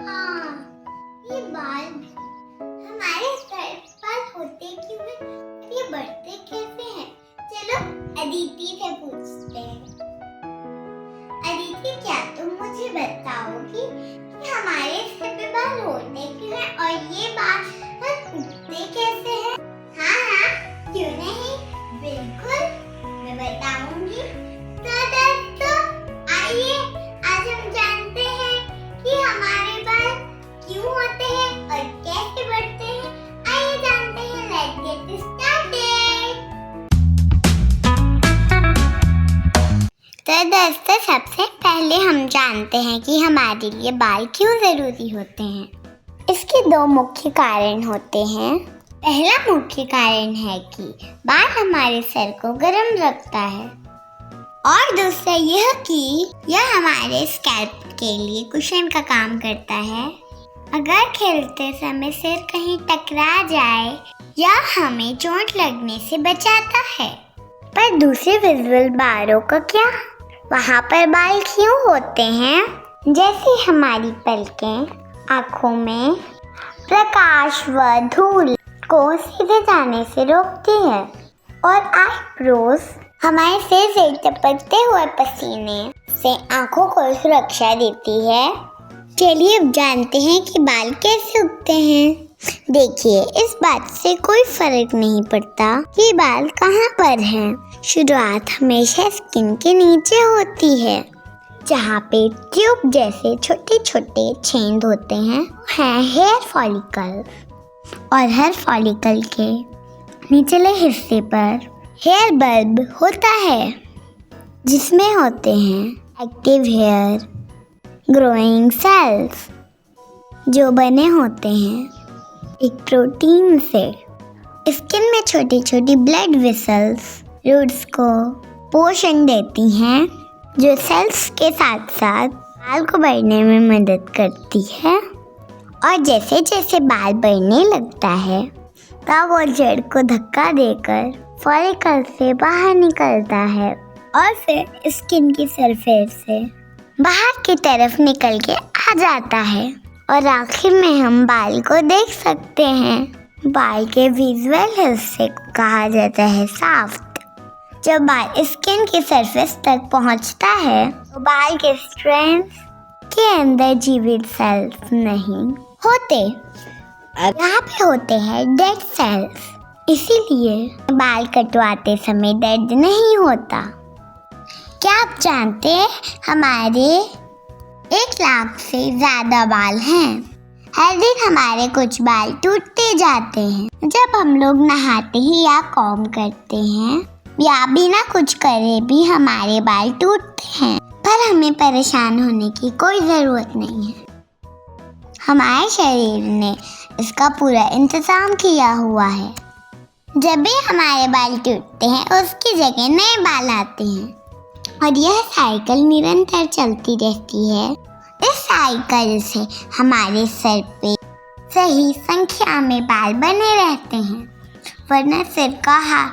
हाँ, ये बाल भी हमारे सर पर होते क्यों हैं? ये बढ़ते कैसे हैं? चलो अदिति से पूछते हैं। अदिति, क्या तुम मुझे बताओगी कि हमारे सर पे बाल होते क्यों हैं और ये बाल उगते कैसे हैं? हाँ, क्यों नहीं, बिल्कुल मैं बताऊंगी। तो दोस्तों, आइए आज हम जानते हैं कि हमारे बाल क्यों होते हैं और कैसे बढ़ते हैं। आइए जानते हैं। Let's get started. तो दोस्तों, सबसे पहले हम जानते हैं कि हमारे लिए बाल क्यों जरूरी होते हैं। इसके दो मुख्य कारण होते हैं। पहला मुख्य कारण है कि बाल हमारे सर को गर्म रखता है और दूसरा यह कि यह हमारे स्कैल्प के लिए कुशन का काम करता है। अगर खेलते समय सिर कहीं टकरा जाए या हमें चोट लगने से बचाता है। पर दूसरे विजुअल बालों का क्या? वहाँ पर बाल क्यों होते हैं? जैसे हमारी पलकें आँखों में प्रकाश व धूल को सीधे जाने से रोकती है और आईब्रोज हमारे सिर से टपकते हुए पसीने से आँखों को सुरक्षा देती है। चलिए अब जानते हैं कि बाल कैसे उगते हैं। देखिए, इस बात से कोई फर्क नहीं पड़ता कि बाल कहाँ पर हैं। शुरुआत हमेशा स्किन के नीचे होती है, जहाँ पे ट्यूब जैसे छोटे छोटे छेद होते हैं हेयर फॉलिकल। और हर फॉलिकल के निचले हिस्से पर हेयर बल्ब होता है, जिसमें होते हैं एक्टिव हेयर ग्रोइंग सेल्स, जो बने होते हैं एक प्रोटीन से। स्किन में छोटी छोटी ब्लड वेसल्स रूट्स को पोषण देती हैं, जो सेल्स के साथ साथ बाल को बढ़ने में मदद करती है। और जैसे जैसे बाल बढ़ने लगता है, तब वो जड़ को धक्का देकर फॉलिकल से बाहर निकलता है और फिर स्किन की सरफेस से बाहर की तरफ निकल के आ जाता है। और आखिर में हम बाल को देख सकते हैं। बाल के विजुअल हिस्से को कहा जाता है शाफ्ट। जब बाल स्किन की सरफेस तक पहुंचता है, तो बाल के स्ट्रैंड्स के अंदर जीवित सेल्स नहीं होते, यहाँ पे होते हैं डेड सेल्स। इसीलिए बाल कटवाते समय दर्द नहीं होता। क्या आप जानते हैं, हमारे 1 लाख से ज़्यादा बाल हैं। हर दिन हमारे कुछ बाल टूटते जाते हैं। जब हम लोग नहाते हैं या कॉम्ब करते हैं या बिना कुछ करे भी हमारे बाल टूटते हैं, पर हमें परेशान होने की कोई ज़रूरत नहीं है। हमारे शरीर ने इसका पूरा इंतजाम किया हुआ है। जब भी हमारे बाल टूटते हैं, उसकी जगह नए बाल आते हैं और यह साइकिल निरंतर चलती रहती है। इस साइकिल से हमारे सर पे सही संख्या में बाल बने रहते हैं, वरना सिर का हाल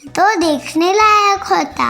तो देखने लायक होता।